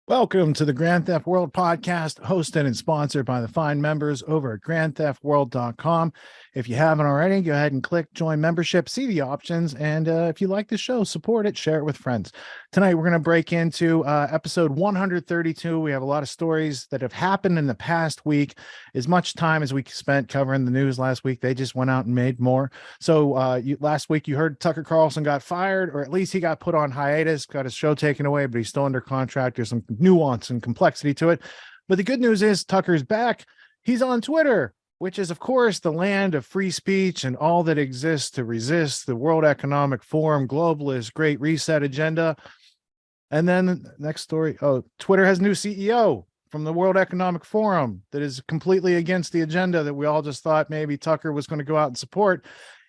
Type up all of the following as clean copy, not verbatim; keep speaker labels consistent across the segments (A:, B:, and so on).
A: Welcome to the Grand Theft World podcast, hosted and sponsored by the fine members over at grandtheftworld.com. If you haven't already, go ahead and click join membership, see the options, and if you like the show, support it, share it with friends. Tonight, we're going to break into episode 132. We have a lot of stories that have happened in the past week. As much time as we spent covering the news last week, they just went out and made more. So last week, you heard Tucker Carlson got fired, or at least he got put on hiatus, got his show taken away, but he's still under contract. There's some nuance and complexity to it. But the good news is Tucker's back. He's on Twitter, which is, of course, the land of free speech and all that exists to resist the World Economic Forum, globalist, Great Reset agenda. And then next story. Oh, Twitter has a new CEO from the World Economic Forum that is completely against the agenda that we all just thought maybe Tucker was going to go out and support.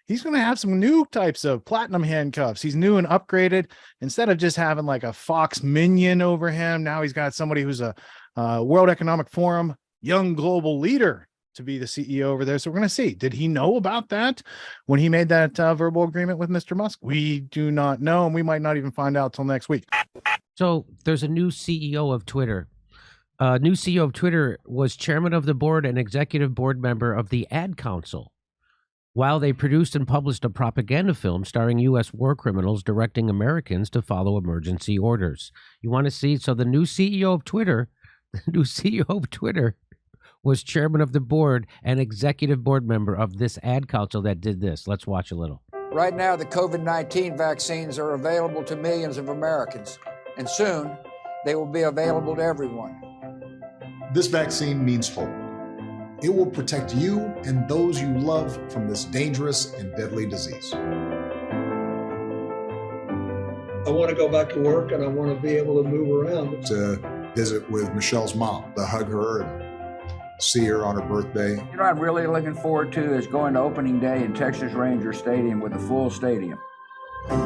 A: He's going to have some new types of platinum handcuffs. He's new and upgraded. Instead of just having like a Fox minion over him, now he's got somebody who's a World Economic Forum young global leader to be the CEO over there. So we're going to see. Did he know about that when he made that verbal agreement with Mr. Musk? We do not know, and we might not even find out till next week.
B: So there's a new CEO of Twitter. New CEO of Twitter was chairman of the board and executive board member of the Ad Council, while they produced and published a propaganda film starring U.S. war criminals directing Americans to follow emergency orders. You want to see? So the new CEO of Twitter, was chairman of the board and executive board member of this ad council that did this. Let's watch a little.
C: Right now, the COVID-19 vaccines are available to millions of Americans, and soon they will be available to everyone.
D: This vaccine means hope. It will protect you and those you love from this dangerous and deadly disease.
E: I want to go back to work and I want to be able to move around.
D: To visit with Michelle's mom, to hug her and see her on her birthday.
C: You know what I'm really looking forward to is going to opening day in Texas Ranger Stadium with a full stadium.
B: I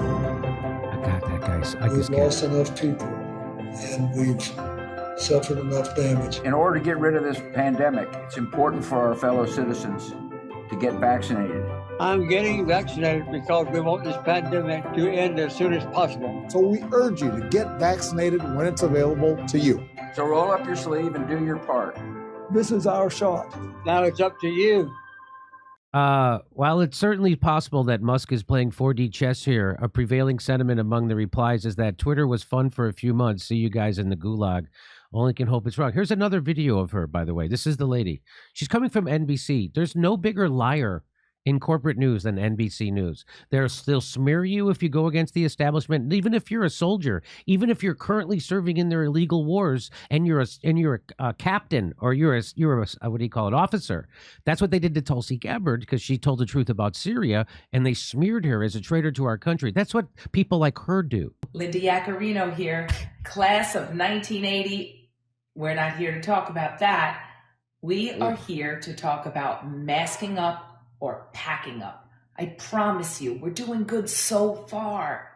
B: got that, guys.
E: We've lost enough people and we've suffered enough damage.
C: In order to get rid of this pandemic, it's important for our fellow citizens to get vaccinated.
F: I'm getting vaccinated because we want this pandemic to end as soon as possible.
D: So we urge you to get vaccinated when it's available to you.
C: So roll up your sleeve and do your part.
E: This is our shot.
F: Now it's up to you.
B: While it's certainly possible that Musk is playing 4D chess here, a prevailing sentiment among the replies is that Twitter was fun for a few months. See you guys in the gulag. Only can hope it's wrong. Here's another video of her, by the way. This is the lady. She's coming from NBC. There's no bigger liar in corporate news than NBC News. They'll smear you if you go against the establishment. And even if you're a soldier, even if you're currently serving in their illegal wars and you're a captain or you're a what do you call it, officer. That's what they did to Tulsi Gabbard because she told the truth about Syria and they smeared her as a traitor to our country. That's what people like her do.
G: Linda Yaccarino here, class of 1980. We're not here to talk about that. We are here to talk about masking up or packing up. I promise you, we're doing good so far.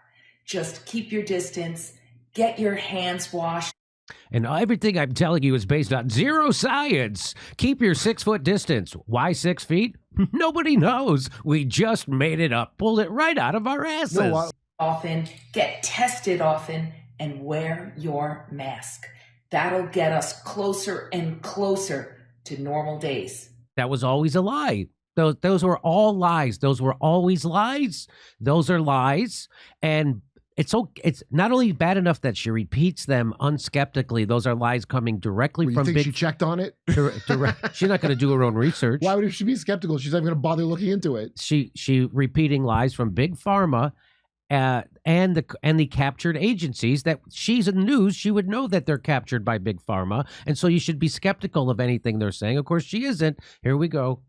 G: Just keep your distance, get your hands washed.
B: And everything I'm telling you is based on zero science. Keep your 6 foot distance. Why 6 feet? Nobody knows. We just made it up, pulled it right out of our asses.
G: Often, get tested often, and wear your mask. That'll get us closer and closer to normal days.
B: That was always a lie. Those were all lies. Those were always lies. Those are lies. And it's not only bad enough that she repeats them unskeptically. Those are lies coming directly from
H: big. She checked on it.
B: She's not going to do her own research.
H: Why would she be skeptical? She's not even going to bother looking into it.
B: She repeating lies from big pharma, and the captured agencies. That she's in the news. She would know that they're captured by big pharma, and so you should be skeptical of anything they're saying. Of course, she isn't. Here we go.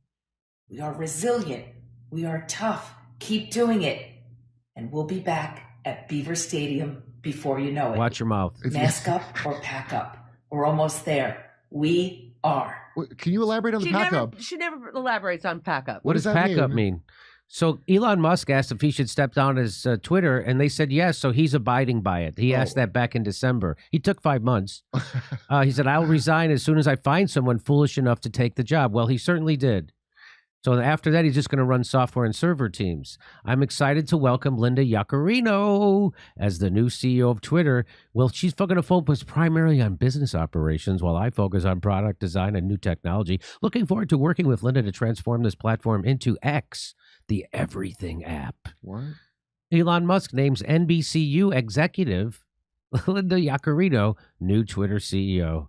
G: We are resilient. We are tough. Keep doing it. And we'll be back at Beaver Stadium before you know it.
B: Watch your mouth.
G: Mask up or pack up. We're almost there. We are.
H: Can you elaborate on the pack up?
I: She never elaborates on pack up.
B: What does pack up mean? So Elon Musk asked if he should step down as Twitter, and they said yes, so he's abiding by it. He asked that back in December. He took 5 months. He said, I'll resign as soon as I find someone foolish enough to take the job. Well, he certainly did. So after that, he's just going to run software and server teams. I'm excited to welcome Linda Yaccarino as the new CEO of Twitter. Well, she's going to focus primarily on business operations while I focus on product design and new technology. Looking forward to working with Linda to transform this platform into X, the everything app.
H: What?
B: Elon Musk names NBCU executive Linda Yaccarino new Twitter CEO.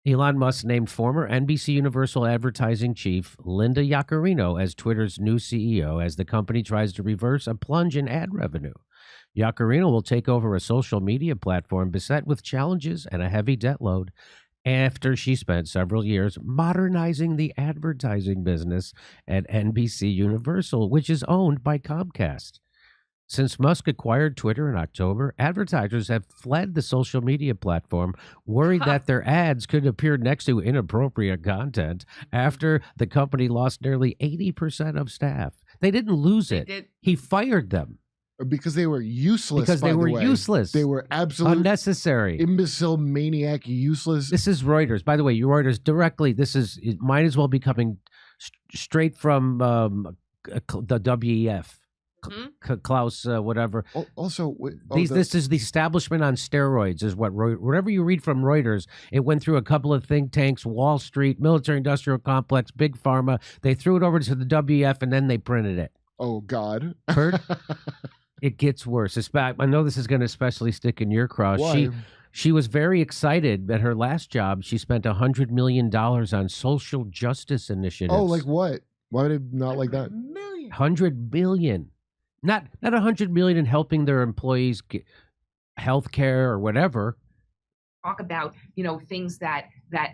B: Elon Musk named former NBC Universal advertising chief Linda Yaccarino as Twitter's new CEO as the company tries to reverse a plunge in ad revenue. Yaccarino will take over a social media platform beset with challenges and a heavy debt load after she spent several years modernizing the advertising business at NBC Universal, which is owned by Comcast. Since Musk acquired Twitter in October, advertisers have fled the social media platform, worried that their ads could appear next to inappropriate content after the company lost nearly 80% of staff. They didn't lose it. He fired them.
H: Because they were useless.
B: Because they were useless.
H: They were absolutely
B: unnecessary.
H: Imbecile, maniac, useless.
B: This is Reuters. By the way, Reuters directly, it might as well be coming straight from the WEF. Klaus, whatever.
H: Also,
B: this is the establishment on steroids, is what whatever you read from Reuters. It went through a couple of think tanks, Wall Street, military-industrial complex, big pharma. They threw it over to the WF, and then they printed it.
H: Oh God,
B: Kurt, it gets worse. It's back. I know this is going to especially stick in your craw.
H: Why?
B: She was very excited at her last job. She spent $100 million on social justice initiatives.
H: Oh, like what? Why would it not like that?
B: $100 million. Not $100 million in helping their employees get health care or whatever.
J: Talk about, things that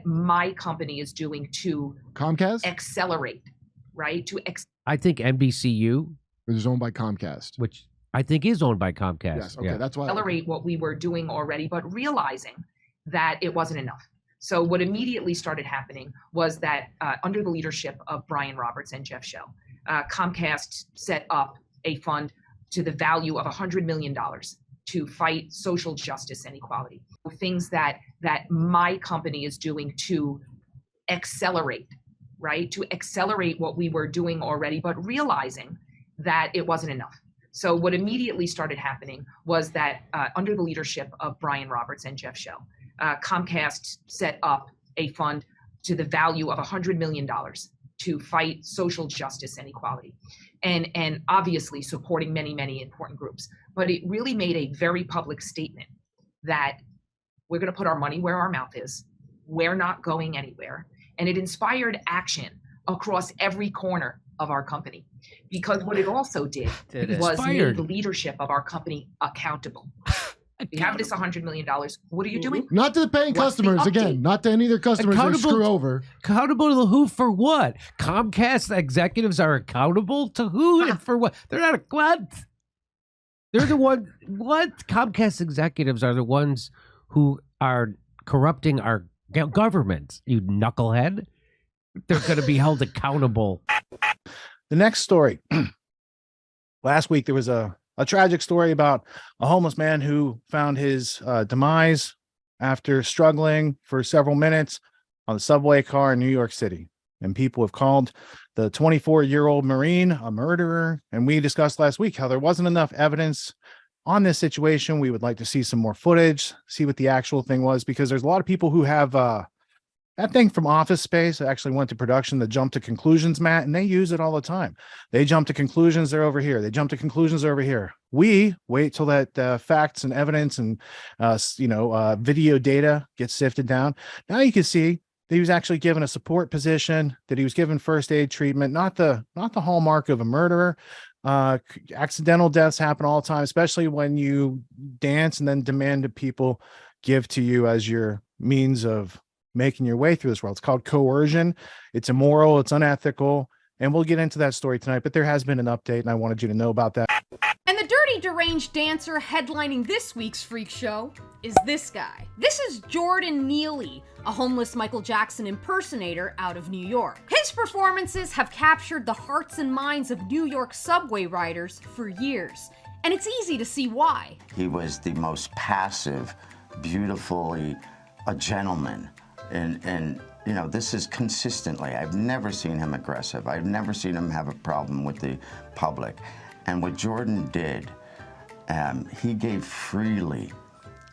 J: my company is doing to
H: Comcast
J: accelerate, right?
B: I think NBCU,
H: which is owned by Comcast,
B: which I think is owned by Comcast.
H: Yes, okay, that's why.
J: Accelerate what we were doing already, but realizing that it wasn't enough. So what immediately started happening was that under the leadership of Brian Roberts and Jeff Shell, Comcast set up a fund to the value of $100 million to fight social justice and equality. Things that my company is doing to accelerate, right? To accelerate what we were doing already, but realizing that it wasn't enough. So what immediately started happening was that under the leadership of Brian Roberts and Jeff Shell, Comcast set up a fund to the value of $100 million to fight social justice and equality. And obviously supporting many, many important groups. But it really made a very public statement that we're going to put our money where our mouth is. We're not going anywhere. And it inspired action across every corner of our company. Because what it also did was make the leadership of our company accountable. We have this $100 million. What are you doing?
H: Not to the paying customers, again. Not to any of their customers they screw over.
B: Accountable to the who for what? Comcast executives are accountable to who and for what? They're not what? They're the one. What? Comcast executives are the ones who are corrupting our government. You knucklehead. They're going to be held accountable.
A: The next story. Last week there was a tragic story about a homeless man who found his demise after struggling for several minutes on the subway car in New York City. And people have called the 24-year-old Marine a murderer. And we discussed last week how there wasn't enough evidence on this situation. We would like to see some more footage, see what the actual thing was, because there's a lot of people who have that thing from Office Space. I actually went to production, the jump to conclusions, Matt, and they use it all the time. They jump to conclusions, they're over here. They jump to conclusions, they're over here. We wait till that facts and evidence and video data gets sifted down. Now you can see that he was actually given a support position, that he was given first aid treatment, not the hallmark of a murderer. Accidental deaths happen all the time, especially when you dance and then demand that people give to you as your means of making your way through this world. It's called coercion. It's immoral. It's unethical. And we'll get into that story tonight, but there has been an update and I wanted you to know about that.
K: And the dirty, deranged dancer headlining this week's freak show is this guy. This is Jordan Neely, a homeless Michael Jackson impersonator out of New York. His performances have captured the hearts and minds of New York subway riders for years. And it's easy to see why.
L: He was the most passive, beautifully a gentleman. And you know, this is consistently, I've never seen him aggressive. I've never seen him have a problem with the public. And what Jordan did, he gave freely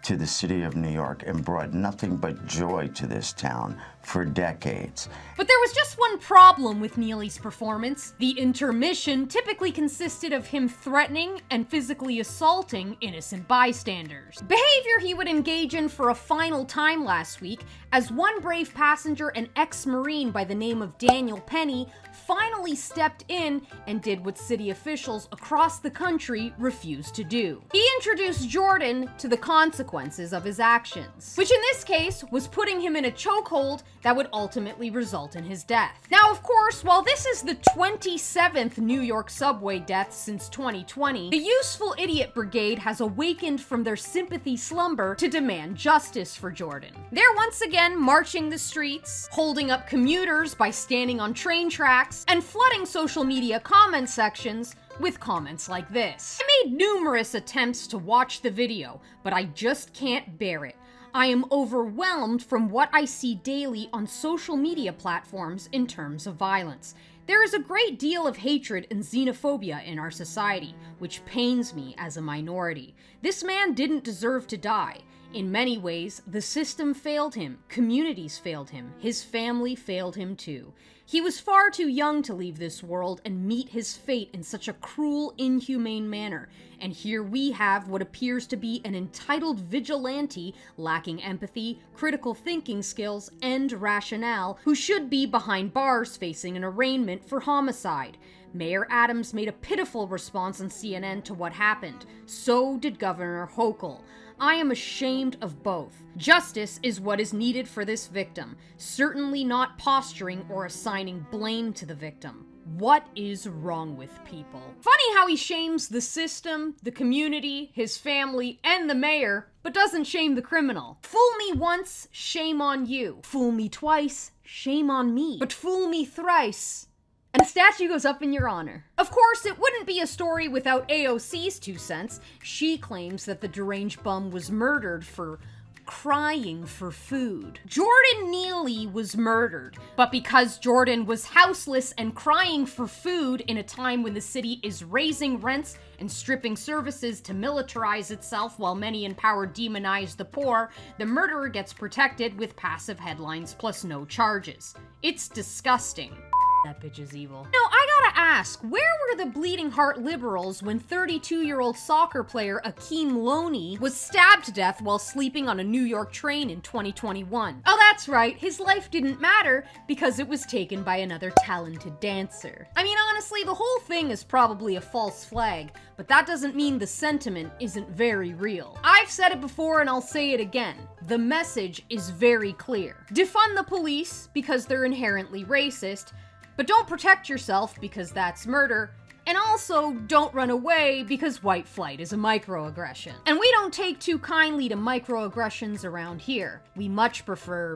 L: to the city of New York and brought nothing but joy to this town for decades.
K: But there was just one problem with Neely's performance. The intermission typically consisted of him threatening and physically assaulting innocent bystanders. Behavior he would engage in for a final time last week as one brave passenger, an ex-Marine by the name of Daniel Penny, finally stepped in and did what city officials across the country refused to do. He introduced Jordan to the consequences of his actions, which in this case was putting him in a chokehold that would ultimately result in his death. Now, of course, while this is the 27th New York subway death since 2020, the Useful Idiot Brigade has awakened from their sympathy slumber to demand justice for Jordan. They're once again marching the streets, holding up commuters by standing on train tracks, and flooding social media comment sections with comments like this. I made numerous attempts to watch the video, but I just can't bear it. I am overwhelmed from what I see daily on social media platforms in terms of violence. There is a great deal of hatred and xenophobia in our society, which pains me as a minority. This man didn't deserve to die. In many ways, the system failed him, communities failed him, his family failed him too. He was far too young to leave this world and meet his fate in such a cruel, inhumane manner. And here we have what appears to be an entitled vigilante lacking empathy, critical thinking skills, and rationale, who should be behind bars facing an arraignment for homicide. Mayor Adams made a pitiful response on CNN to what happened. So did Governor Hochul. I am ashamed of both. Justice is what is needed for this victim, certainly not posturing or assigning blame to the victim. What is wrong with people? Funny how he shames the system, the community, his family, and the mayor, but doesn't shame the criminal. Fool me once, shame on you. Fool me twice, shame on me. But fool me thrice, and a statue goes up in your honor. Of course, it wouldn't be a story without AOC's 2 cents. She claims that the deranged bum was murdered for crying for food. Jordan Neely was murdered, but because Jordan was houseless and crying for food in a time when the city is raising rents and stripping services to militarize itself while many in power demonize the poor, the murderer gets protected with passive headlines plus no charges. It's disgusting. That bitch is evil. No, I gotta ask, where were the bleeding heart liberals when 32-year-old soccer player Akeem Loney was stabbed to death while sleeping on a New York train in 2021? Oh, that's right, his life didn't matter because it was taken by another talented dancer. I mean, honestly, the whole thing is probably a false flag, but that doesn't mean the sentiment isn't very real. I've said it before and I'll say it again. The message is very clear. Defund the police because they're inherently racist, but don't protect yourself because that's murder, and also don't run away because white flight is a microaggression. And we don't take too kindly to microaggressions around here. We much prefer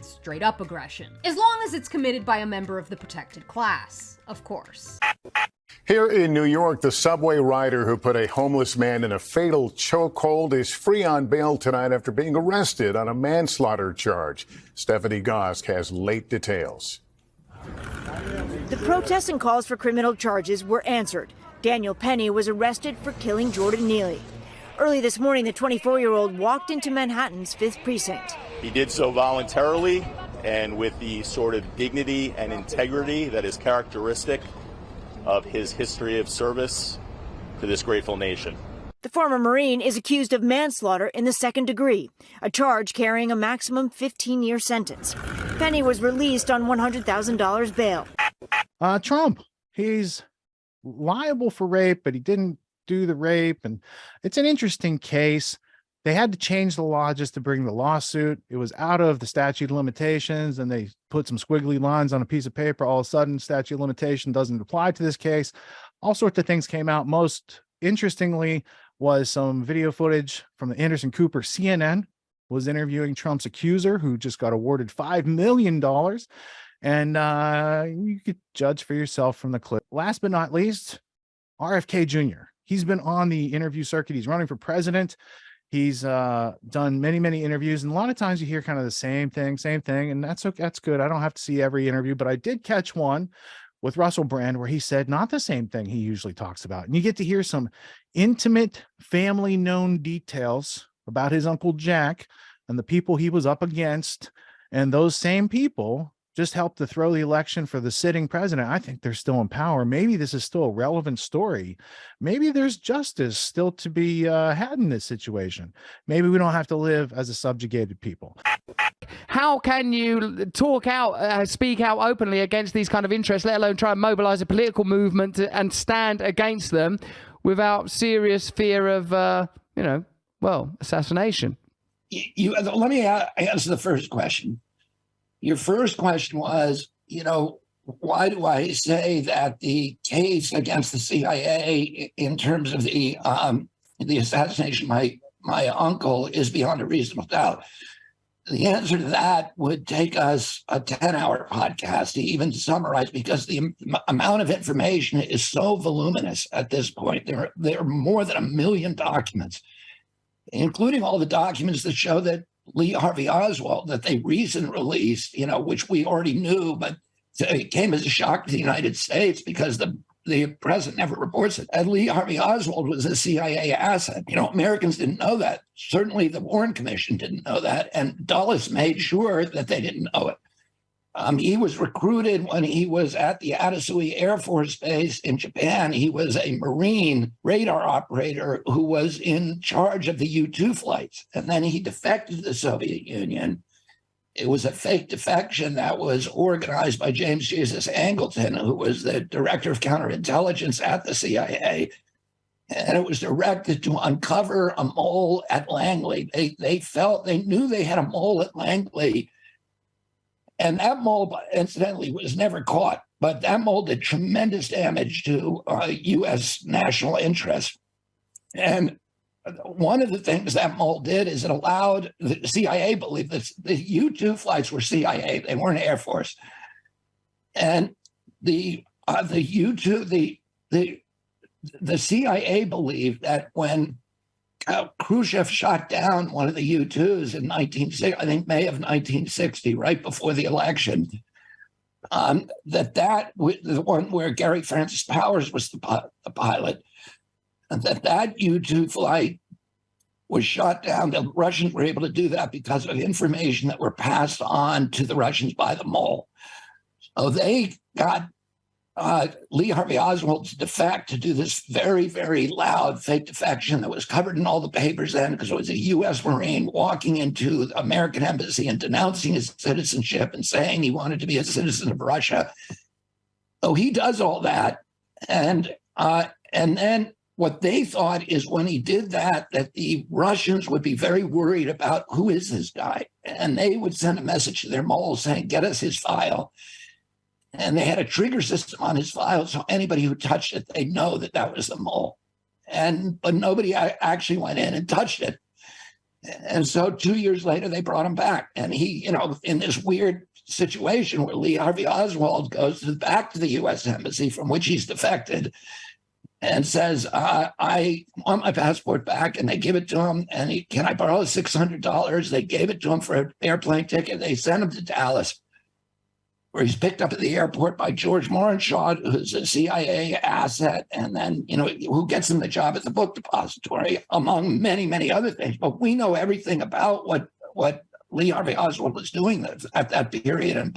K: straight up aggression, as long as it's committed by a member of the protected class, of course.
M: Here in New York, the subway rider who put a homeless man in a fatal chokehold is free on bail tonight after being arrested on a manslaughter charge. Stephanie Gosk has late details.
N: The protests and calls for criminal charges were answered. Daniel Penny was arrested for killing Jordan Neely. Early this morning, the 24-year-old walked into Manhattan's 5th Precinct.
O: He did so voluntarily and with the sort of dignity and integrity that is characteristic of his history of service to this grateful nation.
N: The former Marine is accused of manslaughter in the 2nd degree, a charge carrying a maximum 15-year sentence. Penny was released on $100,000 bail.
A: Trump, he's liable for rape, but he didn't do the rape. And it's an interesting case. They had to change the law just to bring the lawsuit. It was out of the statute of limitations, and they put some squiggly lines on a piece of paper. All of a sudden, statute of limitation doesn't apply to this case. All sorts of things came out. Most interestingly was some video footage from the Anderson Cooper. CNN was interviewing Trump's accuser, who just got awarded $5 million. And you could judge for yourself from the clip. Last but not least, RFK Jr. He's been on the interview circuit. He's running for president. He's done many interviews, and a lot of times you hear kind of the same thing, and that's okay. That's good. I don't have to see every interview, but I did catch one with Russell Brand where he said not the same thing he usually talks about. And you get to hear some intimate family known details about his Uncle Jack and the people he was up against. And those same people just helped to throw the election for the sitting president. I think they're still in power. Maybe this is still a relevant story. Maybe there's justice still to be had in this situation. Maybe we don't have to live as a subjugated people.
P: How can you talk out, speak out openly against these kind of interests, let alone try and mobilize a political movement and stand against them without serious fear of, assassination?
Q: Let me answer the first question. Your first question was, why do I say that the case against the CIA in terms of the assassination of my uncle is beyond a reasonable doubt? The answer to that would take us a 10-hour podcast to even summarize, because the amount of information is so voluminous at this point. There are more than 1 million documents, including all the documents that show that Lee Harvey Oswald, that they recently released, which we already knew, but it came as a shock to the United States because the president never reports it. And Lee Harvey Oswald was a CIA asset. Americans didn't know that. Certainly the Warren Commission didn't know that. And Dulles made sure that they didn't know it. He was recruited when he was at the Atasui Air Force Base in Japan. He was a Marine radar operator who was in charge of the U-2 flights. And then he defected to the Soviet Union. It was a fake defection that was organized by James Jesus Angleton, who was the director of counterintelligence at the CIA. And it was directed to uncover a mole at Langley. They knew they had a mole at Langley. And that mole, incidentally, was never caught. But that mole did tremendous damage to U.S. national interest. And one of the things that mole did is it allowed the CIA believe that the U-2 flights were CIA. They weren't Air Force. And the U-2, the CIA believed that when Khrushchev shot down one of the U-2s in May of 1960, right before the election, that the one where Gary Francis Powers was the pilot, and that U-2 flight was shot down. The Russians were able to do that because of information that were passed on to the Russians by the mole. So they got Lee Harvey Oswald to defect, to do this very, very loud fake defection that was covered in all the papers then, because it was a U.S. Marine walking into the American embassy and denouncing his citizenship and saying he wanted to be a citizen of Russia. So he does all that. And then what they thought is when he did that the Russians would be very worried about who is this guy. And they would send a message to their mole saying, get us his file. And they had a trigger system on his file, so anybody who touched it, they know that that was the mole. But nobody actually went in and touched it. And so 2 years later, they brought him back. And he, in this weird situation where Lee Harvey Oswald goes back to the U.S. Embassy from which he's defected and says, I want my passport back. And they give it to him. And can I borrow $600? They gave it to him for an airplane ticket. They sent him to Dallas, where he's picked up at the airport by George Morenshaw, who's a CIA asset, and then, who gets him the job at the book depository, among many, many other things. But we know everything about what Lee Harvey Oswald was doing at that period and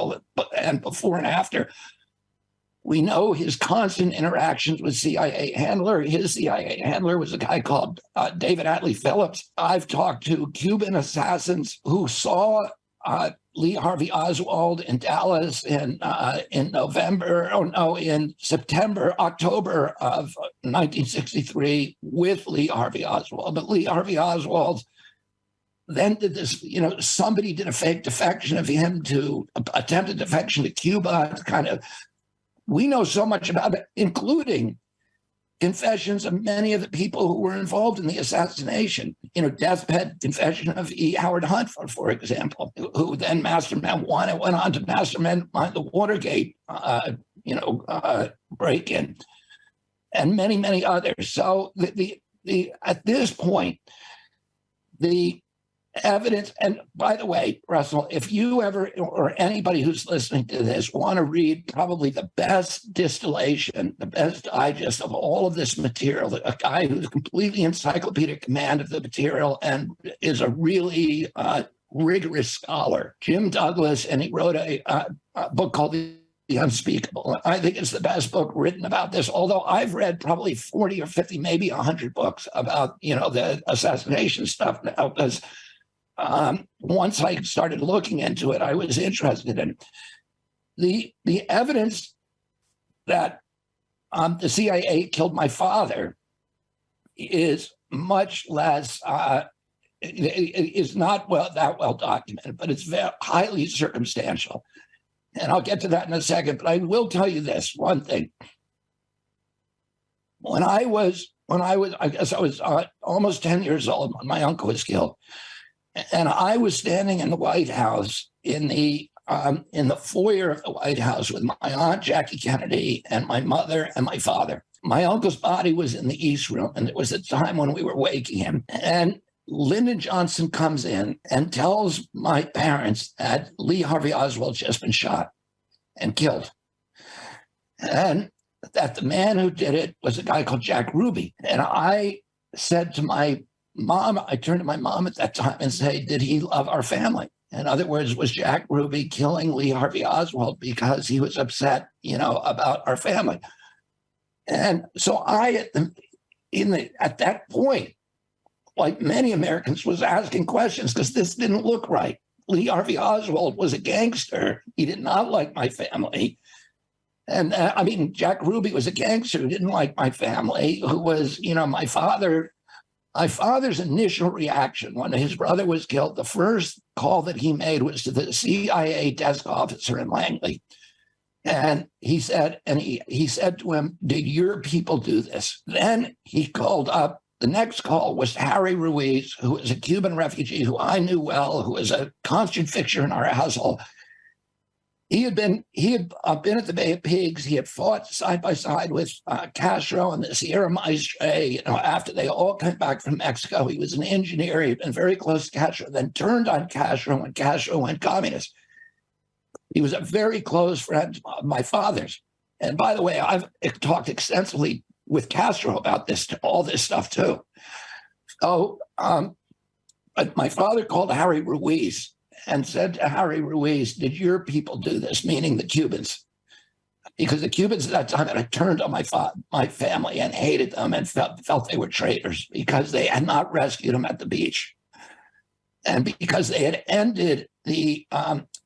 Q: before and after. We know his constant interactions with CIA handler. His CIA handler was a guy called David Atlee Phillips. I've talked to Cuban assassins who saw Lee Harvey Oswald in Dallas in October of 1963 with Lee Harvey Oswald. But Lee Harvey Oswald then did this, somebody did a fake defection of him to attempted defection to Cuba. We know so much about it, including confessions of many of the people who were involved in the assassination. Deathbed confession of E. Howard Hunt, for example, who then went on to mastermind the Watergate, break-in, and many, many others. So at this point, the evidence, and by the way, Russell, if you ever, or anybody who's listening to this, want to read probably the best distillation, the best digest of all of this material, a guy who's completely encyclopedic command of the material and is a really rigorous scholar, Jim Douglas, and he wrote a book called The Unspeakable. I think it's the best book written about this, although I've read probably 40 or 50, maybe 100 books about, the assassination stuff now, because once I started looking into it, I was interested in the evidence that the CIA killed my father is much less, is not that well documented, but it's highly circumstantial. And I'll get to that in a second, but I will tell you this one thing. When I guess I was almost 10 years old when my uncle was killed. And I was standing in the White House in the foyer of the White House with my aunt Jackie Kennedy and my mother and my father. My uncle's body was in the East Room, and it was a time when we were waking him. And Lyndon Johnson comes in and tells my parents that Lee Harvey Oswald just been shot and killed, and that the man who did it was a guy called Jack Ruby. And I said to my mom, I turned to my mom at that time and said, did he love our family? In other words, was Jack Ruby killing Lee Harvey Oswald because he was upset, about our family? And so I, at that point, like many Americans, was asking questions because this didn't look right. Lee Harvey Oswald was a gangster. He did not like my family. And Jack Ruby was a gangster who didn't like my family, who was, my father. My father's initial reaction when his brother was killed, the first call that he made was to the CIA desk officer in Langley. And he said to him, did your people do this? Then he called up, the next call was Harry Ruiz, who was a Cuban refugee who I knew well, who was a constant fixture in our household. He had been at the Bay of Pigs. He had fought side by side with Castro and the Sierra Maestre. After they all came back from Mexico, he was an engineer. He had been very close to Castro, then turned on Castro when Castro went communist. He was a very close friend of my father's. And by the way, I've talked extensively with Castro about all this stuff too. So, but my father called Harry Ruiz and said to Harry Ruiz, did your people do this? Meaning the Cubans. Because the Cubans at that time had turned on my family and hated them and felt they were traitors because they had not rescued them at the beach. And because they had ended the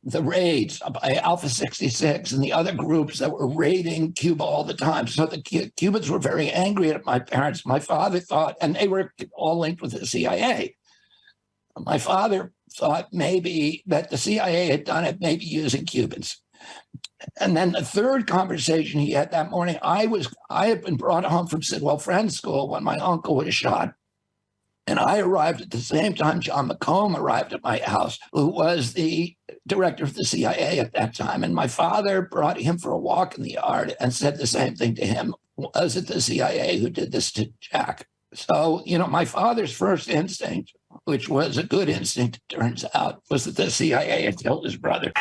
Q: raids by Alpha 66 and the other groups that were raiding Cuba all the time. So the Cubans were very angry at my parents. My father thought, and they were all linked with the CIA. My father thought maybe that the CIA had done it, maybe using Cubans. And then the third conversation he had that morning, I had been brought home from Sidwell Friends School when my uncle was shot. And I arrived at the same time John McComb arrived at my house, who was the director of the CIA at that time. And my father brought him for a walk in the yard and said the same thing to him. Was it the CIA who did this to Jack? So, my father's first instinct, which was a good instinct, it turns out, was that the CIA had killed his brother.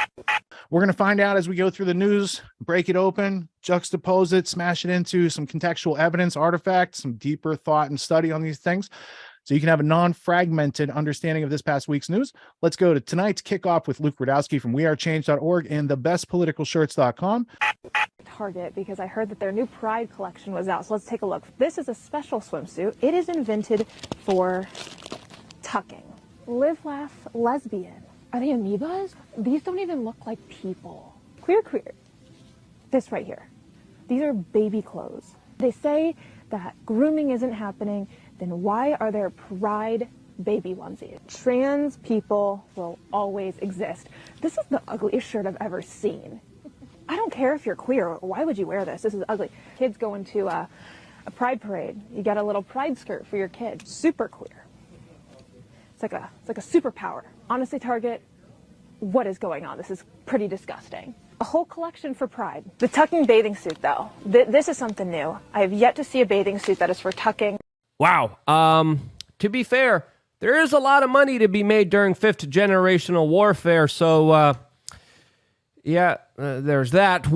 A: We're going to find out as we go through the news, break it open, juxtapose it, smash it into some contextual evidence, artifacts, some deeper thought and study on these things, so you can have a non-fragmented understanding of this past week's news. Let's go to tonight's kickoff with Luke Rudowski from wearechange.org and thebestpoliticalshirts.com.
R: Target, because I heard that their new Pride collection was out. So let's take a look. This is a special swimsuit. It is invented for tucking. Live, laugh, lesbian. Are they amoebas? These don't even look like people. Queer. This right here. These are baby clothes. They say that grooming isn't happening. Then why are there Pride baby onesies? Trans people will always exist. This is the ugliest shirt I've ever seen. I don't care if you're queer. Why would you wear this? This is ugly. Kids going to a pride parade. You got a little pride skirt for your kid. Super queer. It's like a superpower. Honestly, Target, what is going on? This is pretty disgusting. A whole collection for Pride. The tucking bathing suit, though. This is something new. I have yet to see a bathing suit that is for tucking.
S: Wow. To be fair, there is a lot of money to be made during fifth generational warfare. So, there's that.